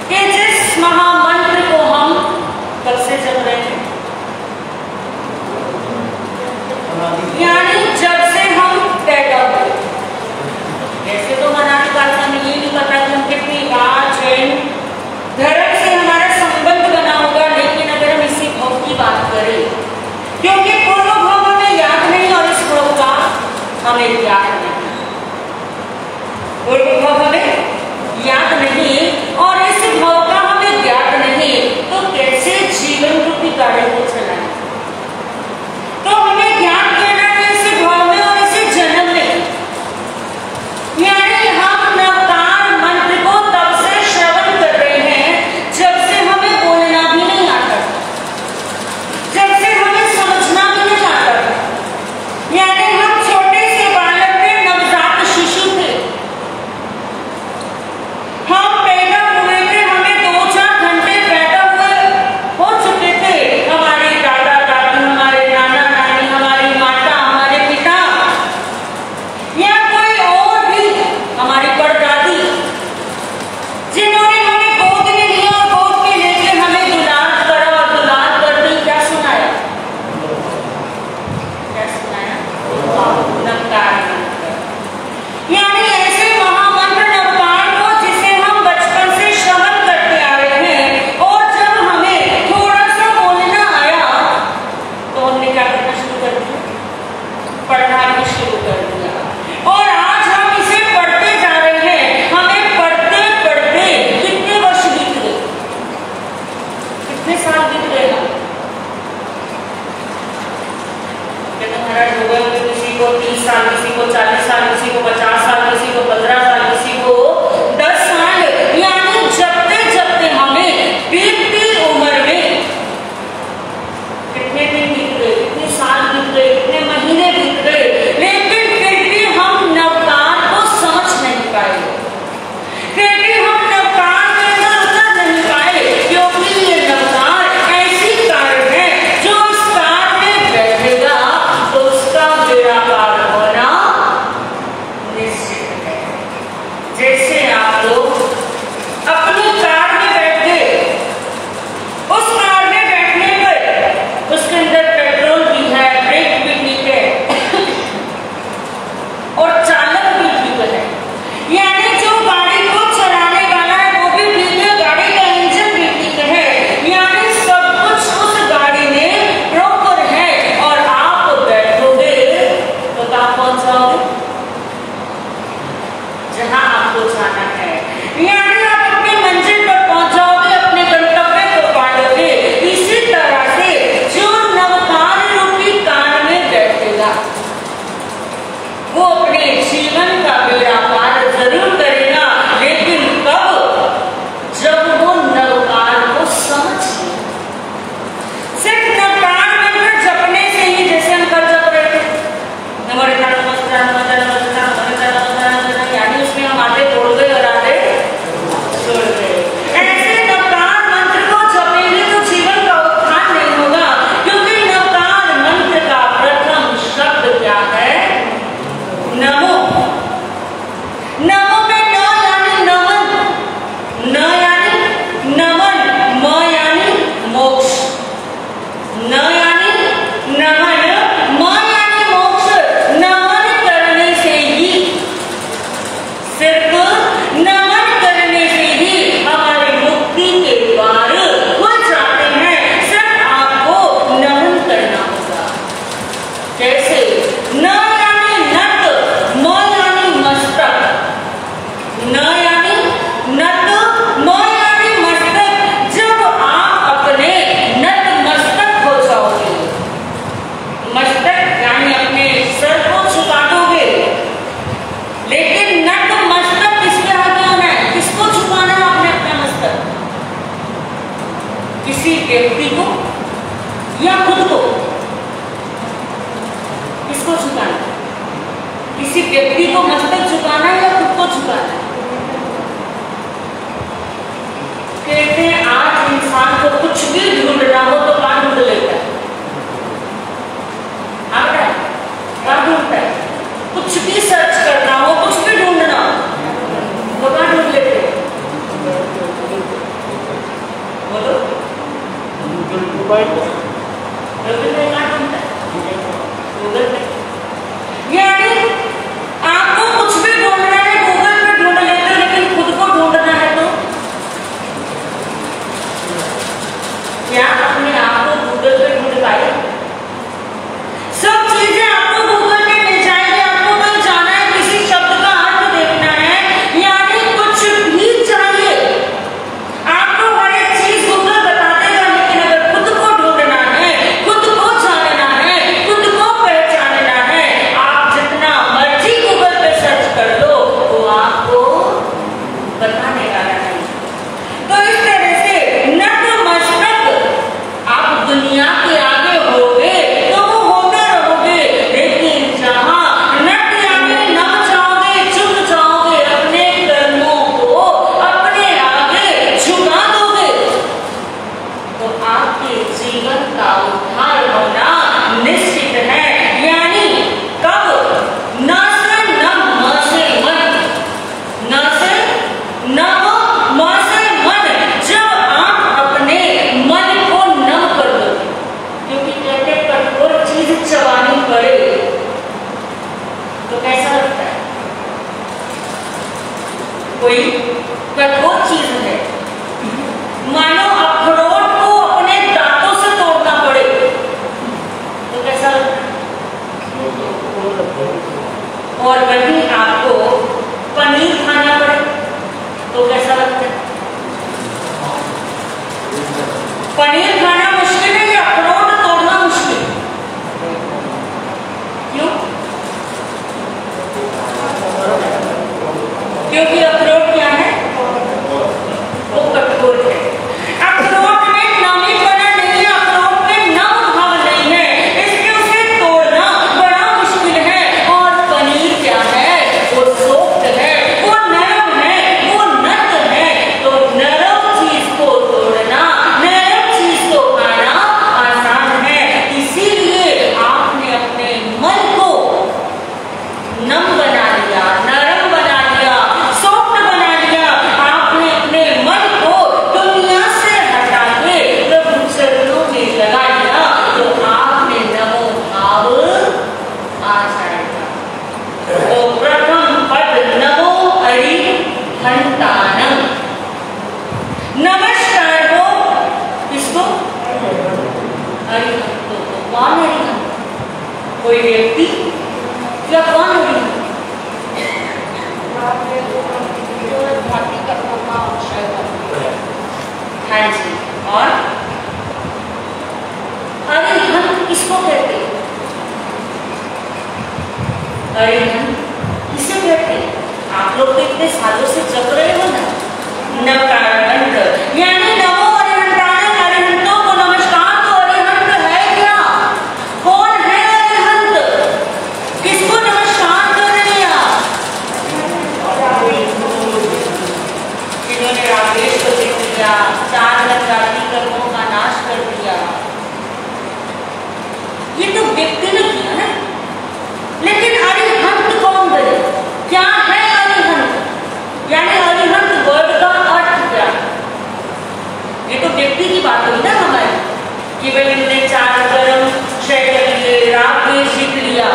कि जिस महामंत्र को हम कब से जप रहे हैं, यानी जब से हम पैदा हुए। ऐसे तो मनाने का हमें ये नहीं पता कि हम कितनी राज धर्म से हमारा संबंध बना होगा, लेकिन अगर हम इसी भाव की बात करें, क्योंकि पूर्व भाव हमें याद नहीं और इस भाव का हमें याद नहीं, पूर्व भाव हमें याद नहीं और इस भाव का हमें याद नहीं, तो कैसे जीवन रूपी गाड़ी को चलाएं? तो हमें ज्ञान देना है इस भाव में और इसे जन्म में, यानी हम नवकार मंत्र को तब से श्रवण कर रहे हैं जब से हमें बोलना भी नहीं आता, जब से हमें समझना भी नहीं आता, यानी हम छोटे से बालक थे, नवजात शिशु थे, हम पैदा हुए थे, हमें 2-4 घंटे पैदा हुए हो चुके थे, हमारे दादा दादी, हमारे नाना नानी, हमारी माता, हमारे पिता या कोई और भी हमारी परदादी, जिन्होंने हमें गोद में लिया और गोद में लेकर हमें दुलार करा और दुलार करके क्या सुनाया? क्या सुनाया? नवकार मंत्र। यानी ऐसे महामंत्र नवकार को जिसे हम बचपन से श्रवण करते आ रहे हैं, और जब हमें थोड़ा सा बोलना आया तो हमने क्या करना शुरू कर दिया? पढ़ना भी शुरू कर दिया, और आज हम इसे पढ़ते जा रहे हैं। हमें पढ़ते पढ़ते कितने वर्ष बीत गए, कितने साल बीत गए? महाराज हो गए किसी को 30 साल, किसी को 40 साल, किसी को 50 साल, किसी को 15 साल, किसी को 10 साल, यानी जपते जपते हमें बीतती उम्र में कितने दिन बीत गए, कितने साल बीत गए, कितने महीने बीत गए, लेकिन फिर भी हम नवकार को समझ नहीं पाए, फिर भी हम नवकार के अंदर उतर नहीं पाए, क्योंकि ये नवकार ऐसी कार है जो इस कार में बैठेगा तो उसका निराकार होना निश्चित है। जैसे आप लोग अपनी कार में बैठ गए, उस कार में बैठने पर उसके अंदर पेट्रोल भी है, ब्रेक भी ठीक है और चालक भी ठीक है, यानी जो गाड़ी को चलाने वाला है वो भी ठीक है, गाड़ी का इंजन भी ठीक है, यानी सब कुछ उस गाड़ी में प्रॉपर है, और आप बैठोगे तो कहाँ पहुंच जाओगे? जहां आपको जाना है, यानी आप अपनी मंजिल पर पहुंच जाओगे, अपने गंतव्य को पालोगे। इसी तरह से जो नवकार रूपी कार में बैठेगा वो अपने जीवन का बेड़ा पार जरूर करेगा, लेकिन कब? जब वो नवकार को समझ ले। सिर्फ नवकार मंत्र जपने से ही, जैसे हम कल जप रहे थे, नमस्कार नमस्कार नमस्कार नमस्कार नमस्कार नमस्कार, यानी उसमें हम आधे तोड़ गए और आधे छोड़ गए। ऐसे नवकार मंत्र को जपेंगे तो जीवन का उत्थान नहीं होगा, क्योंकि नवकार मंत्र का प्रथम शब्द क्या है? नमो। नमो में न यानी नमन, न यानी नमन, म यानी मोक्ष, न यानी नमन, म यानी मोक्ष। नमन करने से ही, सिर्फ नमन करने से ही हमारे मुक्ति के द्वार खुल जाते हैं। सिर्फ आपको नमन करना होगा। कैसे? न यानी नत, म यानी मस्तक, न यानी नत, म यानी मस्तक। जब आप अपने नत मस्तक हो जाओगे, मस्तक यानी अपने सर को झुका दोगे, लेकिन नत मस्तक किसके हाथ में होना है? किसको झुकाना है आपने अपना मस्तक? किसी व्यक्ति को या खुद को? किसको झुकाना? किसी व्यक्ति को मस्तक झुकाना है या खुद को झुकाना है? कहते हैं आज इंसान को कुछ भी ढूंढना हो तो कहाँ ढूंढ लेता है? आता है? कहाँ ढूंढता है? कुछ भी सर्च करना हो, कुछ भी ढूंढना हो तो कहाँ ढूंढ लेते हैं? गूगल पे यानी आपको कुछ भी ढूंढना है गूगल पे ढूंढ लेते हो, लेकिन खुद को ढूंढना है तो क्या अपने आप को गूगल पे ढूंढ पाए? सब चीजें आपको गूगल पे मिल जाएगी। आपको कहीं जाना है, किसी शब्द का अर्थ देखना है, यानी कुछ भी चाहिए आपको हर एक चीज गूगल बता देगा। लेकिन अगर खुद को ढूंढना है, खुद को जानना है, खुद को पहचानना है, आप जितना मर्जी गूगल पे सर्च कर लो वो आपको बताने वाला नहीं। तो इस तरह से नतमस्तक आप दुनिया के आगे होगे तो वो होते रहोगे, लेकिन जहां नट यानी नम जाओगे, झुक जाओगे, अपने कर्मों को अपने आगे झुका दोगे तो आपके जीवन का उद्धार होना निश्चित है। यानी कब? न से नम, म से मन, न से नम, म से मन। जब आप अपने मन को नम कर दो, क्योंकि कहते कठोर चीज चबानी पड़े तो कैसा लगता है? कोई कठोर चीज है, मानो अखरोट को अपने दांतों से तोड़ना पड़े तो कैसा लगता है? और वहीं आपको पनीर खाना पड़े तो कैसा लगता है? पनीर खाना मुश्किल है या अखरोट तोड़ना मुश्किल? क्यों? क्योंकि अखरोट क्या है? वो कठोर है। अखरोट में नमीपना नहीं है, अखरोट में नम भाव नहीं है, इसलिए उसे तोड़ना बड़ा मुश्किल है। और पनीर क्या है? वो सॉफ्ट है, वो नरम है, वो नट है। तो नरम चीज को तोड़ना, नरम चीज को खाना आसान है। इसीलिए आपने अपने मन को नम बना लिया, नरम बना लिया, सॉफ्ट बना लिया। आपने अपने मन को दुनिया से हटा के प्रभु चरणों में लगा लिया तो आपने नमो भाव आ जाएगा। तो प्रथम पद नमो अरिहंतानम। नमस्कार हो किसको? अरिहंतों को। कौन अरिहंत? कोई व्यक्ति या कौन अरिहंत? हाँ जी। और अरिहंत किसको कहते हैं? अरिहंत किसे कहते हैं? आप लोग तो इतने सालों से जप रहे हो ना। नकार मंत्र यानी नमो अरिहंतानम, अरिहंतों को नमस्कार। तो अरिहंत है क्या? कौन है अरिहंत? किसको नमस्कार कर रहे हैं आप? जिन्होंने राकेश को जीत लिया, 4 लाख जाति कर्मों का नाश कर दिया, ये तो व्यक्ति ने किया ना। लेकिन अरिहंत कौन बने? क्या है अरिहंत? यानी अरिहंत वर्ड का अर्थ क्या? ये तो व्यक्ति की बात हुई ना हमारी कि भाई इन्होंने 4 कर्म क्षय कर लिए, राकेश जीत लिया।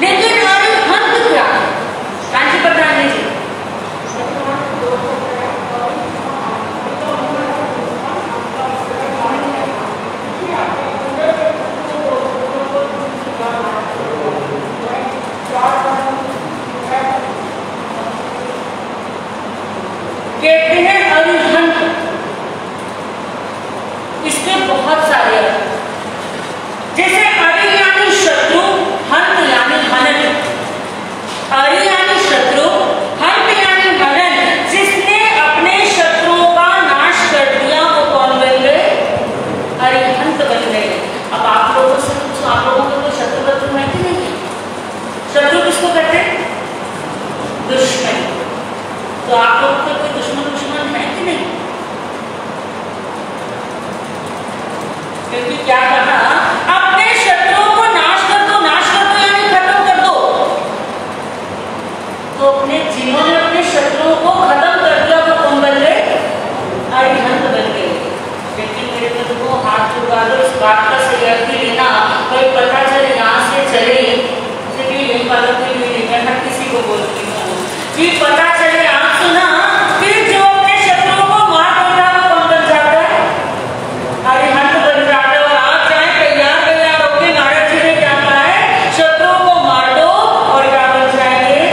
लेकिन अरिहंत क्या है? कांची प्रधान जी को हाथ चुका दो, इस बात का सहयोग भी लेना, कोई पता चले यहाँ से चले, इसलिए यही बातों के लिए मैं हर किसी को बोलती हूँ कि पता चले आप सुना कि जो अपने शत्रुओं को मार देता है वो कौन बन जाता है? अरिहंत बन जाता है। और आप चाहे तैयार तैयार होके नारद जी ने क्या कहा है, शत्रुओं को मार दो और क्या बन जाएंगे?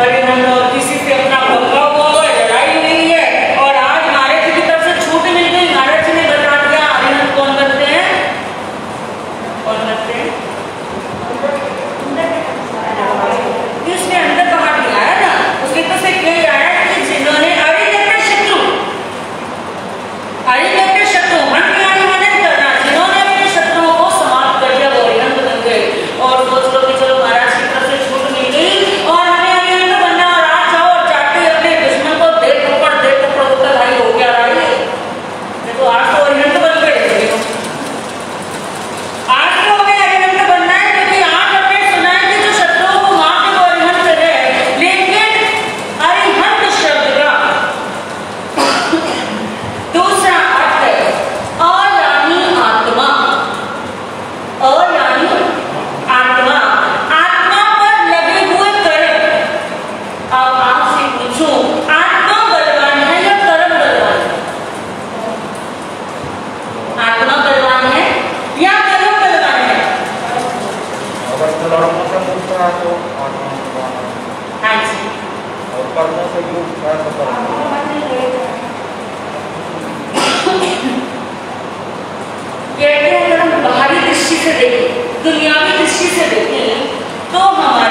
अरिहंत। और किसी से अपना पंगा हुआ है, लड़ाई हुई है और आज नारद जी की तरफ से छूट मिल गई, नारद जी ने बता दिया अरिहंत कौन बनते हैं? कौन बनते हैं? इसने अंदर कहा दिया है ना, उसके तो से क्या आया कि जिन्होंने अरिहंत के शत्रु, अरिहंत के शत्रु मन यानी मदद करना, जिन्होंने अपने शत्रुओं को समाप्त कर दिया वो अरिहंत बन गए। और सोच लो कि चलो महाराज की तरफ से छूट मिल गई और हमें अरिहंत बनना, और आज जाओ और जाके अपने दुश्मन को दे थप्पड़ होकर भाई हो गया भाई, ये तो आज तो अरिहंत बन गए। आज तो हमें अरिहंत बनना है क्योंकि आज हमने सुना है कि जो शत्रुओं को मार दे वो अरिहंत है। लेकिन अरिहंत शब्द का दूसरा अर्थ है अ यानी आत्मा। अ यानी आत्मा, आत्मा पर लगे हुए कर्म। अब आपसे पूछूं, आत्मा बलवान है या कर्म बलवान है? आत्मा बलवान है या कर्म बलवान है? अगर कर्मों से मुक्त है तो आत्मा बलवान है, हाँ जी। और कर्मों से मुक्त है तो कर्म। कहते हैं अगर हम बाहरी दृष्टि से देखें, दुनियावी दृष्टि से देखें तो हमारे